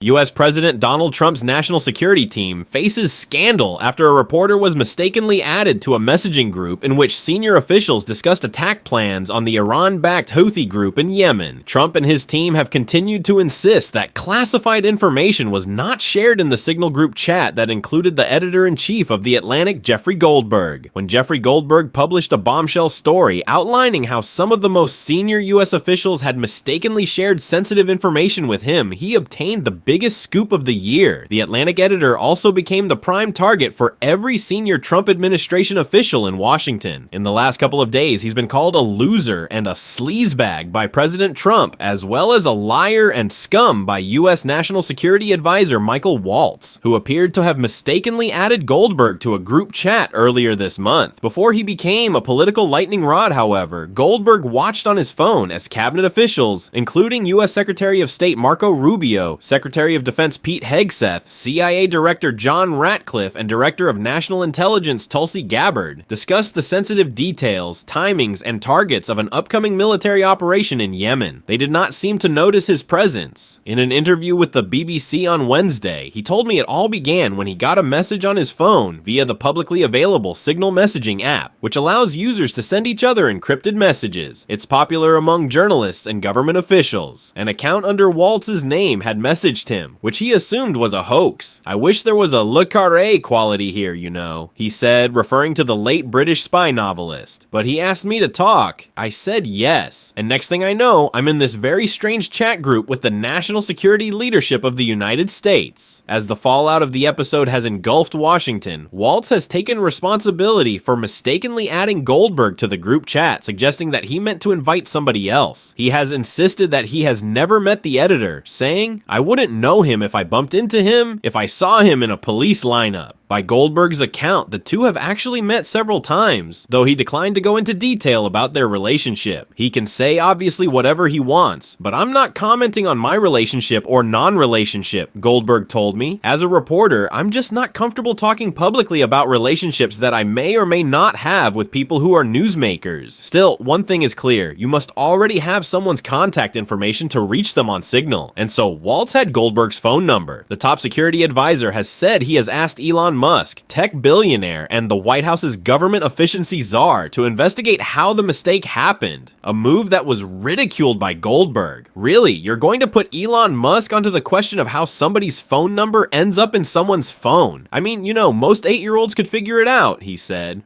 U.S. President Donald Trump's national security team faces scandal after a reporter was mistakenly added to a messaging group in which senior officials discussed attack plans on the Iran-backed Houthi group in Yemen. Trump and his team have continued to insist that classified information was not shared in the Signal group chat that included the editor-in-chief of The Atlantic, Jeffrey Goldberg. When Jeffrey Goldberg published a bombshell story outlining how some of the most senior U.S. officials had mistakenly shared sensitive information with him, he obtained the biggest scoop of the year. The Atlantic editor also became the prime target for every senior Trump administration official in Washington. In the last couple of days, he's been called a loser and a sleazebag by President Trump, as well as a liar and scum by U.S. National Security Advisor Michael Waltz, who appeared to have mistakenly added Goldberg to a group chat earlier this month. Before he became a political lightning rod, however, Goldberg watched on his phone as cabinet officials, including U.S. Secretary of State Marco Rubio, Secretary of Defense Pete Hegseth, CIA Director John Ratcliffe, and Director of National Intelligence Tulsi Gabbard discussed the sensitive details, timings, and targets of an upcoming military operation in Yemen. They did not seem to notice his presence. In an interview with the BBC on Wednesday, he told me it all began when he got a message on his phone via the publicly available Signal messaging app, which allows users to send each other encrypted messages. It's popular among journalists and government officials. An account under Waltz's name had messaged him, which he assumed was a hoax. "I wish there was a Le Carré quality here, you know," he said, referring to the late British spy novelist. "But he asked me to talk. I said yes. And next thing I know, I'm in this very strange chat group with the national security leadership of the United States." As the fallout of the episode has engulfed Washington, Waltz has taken responsibility for mistakenly adding Goldberg to the group chat, suggesting that he meant to invite somebody else. He has insisted that he has never met the editor, saying, "I wouldn't know him if I bumped into him, if I saw him in a police lineup." By Goldberg's account, the two have actually met several times, though he declined to go into detail about their relationship. He can say obviously whatever he wants, but I'm not commenting on my relationship or non-relationship, Goldberg told me. "As a reporter, I'm just not comfortable talking publicly about relationships that I may or may not have with people who are newsmakers. Still, one thing is clear, you must already have someone's contact information to reach them on Signal, and so Waltz had Goldberg's phone number. The top security advisor has said he has asked Elon Musk, tech billionaire, and the White House's government efficiency czar to investigate how the mistake happened, a move that was ridiculed by Goldberg. Really, you're going to put Elon Musk onto the question of how somebody's phone number ends up in someone's phone? I mean, you know, most 8-year-olds could figure it out," he said.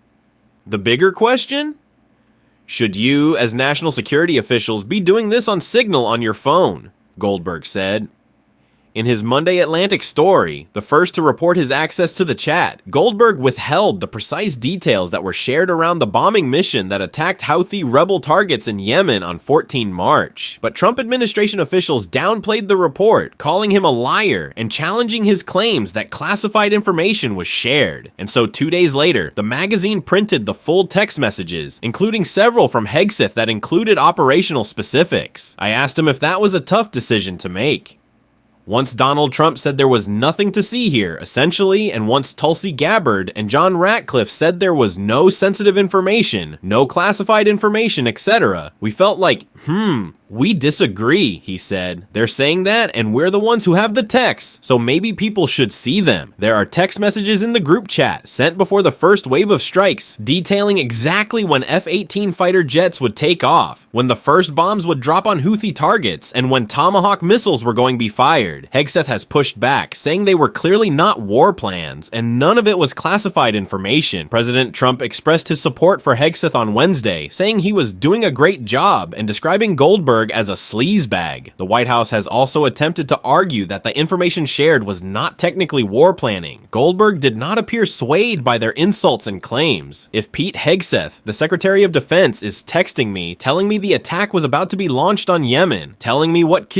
The bigger question? Should you, as national security officials, be doing this on Signal on your phone? Goldberg said. In his Monday Atlantic story, the first to report his access to the chat, Goldberg withheld the precise details that were shared around the bombing mission that attacked Houthi rebel targets in Yemen on 14 March. But Trump administration officials downplayed the report, calling him a liar and challenging his claims that classified information was shared. And so 2 days later, the magazine printed the full text messages, including several from Hegseth that included operational specifics. I asked him if that was a tough decision to make. Once Donald Trump said there was nothing to see here, essentially, and once Tulsi Gabbard and John Ratcliffe said there was no sensitive information, no classified information, etc., we felt like, we disagree, he said. They're saying that, and we're the ones who have the texts, so maybe people should see them. There are text messages in the group chat sent before the first wave of strikes, detailing exactly when F-18 fighter jets would take off, when the first bombs would drop on Houthi targets, and when Tomahawk missiles were going to be fired. Hegseth has pushed back, saying they were clearly not war plans, and none of it was classified information. President Trump expressed his support for Hegseth on Wednesday, saying he was doing a great job and describing Goldberg as a sleazebag. The White House has also attempted to argue that the information shared was not technically war planning. Goldberg did not appear swayed by their insults and claims. If Pete Hegseth, the Secretary of Defense, is texting me, telling me the attack was about to be launched on Yemen, telling me what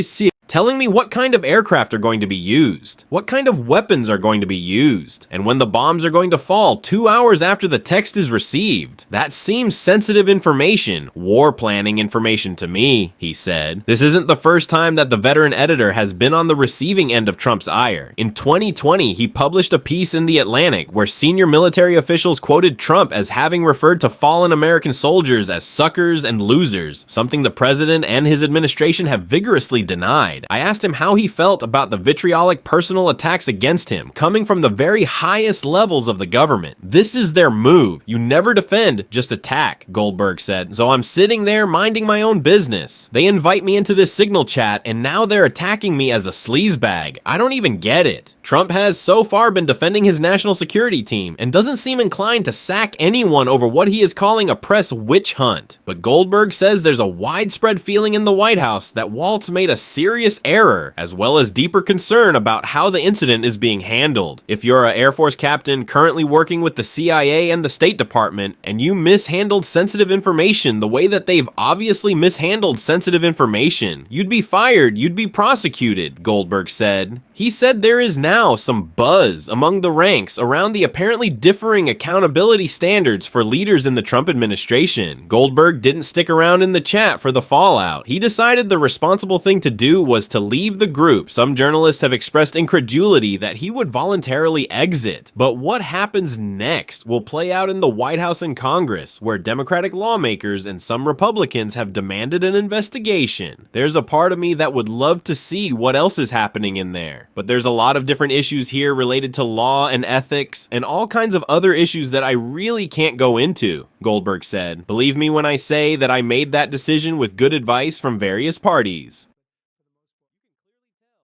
kind of aircraft are going to be used, what kind of weapons are going to be used, and when the bombs are going to fall 2 hours after the text is received. That seems sensitive information, war planning information to me, he said. This isn't the first time that the veteran editor has been on the receiving end of Trump's ire. In 2020, he published a piece in The Atlantic where senior military officials quoted Trump as having referred to fallen American soldiers as suckers and losers, something the president and his administration have vigorously denied. side. I asked him how he felt about the vitriolic personal attacks against him, coming from the very highest levels of the government. This is their move. You never defend, just attack, Goldberg said. So I'm sitting there minding my own business. They invite me into this Signal chat, and now they're attacking me as a sleazebag. I don't even get it. Trump has so far been defending his national security team and doesn't seem inclined to sack anyone over what he is calling a press witch hunt. But Goldberg says there's a widespread feeling in the White House that Waltz made a serious error, as well as deeper concern about how the incident is being handled. If you're an Air Force captain currently working with the CIA and the State Department, and you mishandled sensitive information the way that they've obviously mishandled sensitive information, you'd be fired, you'd be prosecuted, Goldberg said. He said there is now some buzz among the ranks around the apparently differing accountability standards for leaders in the Trump administration. Goldberg didn't stick around in the chat for the fallout. He decided the responsible thing to do was to leave the group. Some journalists have expressed incredulity that he would voluntarily exit. But what happens next will play out in the White House and Congress, where Democratic lawmakers and some Republicans have demanded an investigation. There's a part of me that would love to see what else is happening in there. But there's a lot of different issues here related to law and ethics and all kinds of other issues that I really can't go into, Goldberg said. Believe me when I say that I made that decision with good advice from various parties.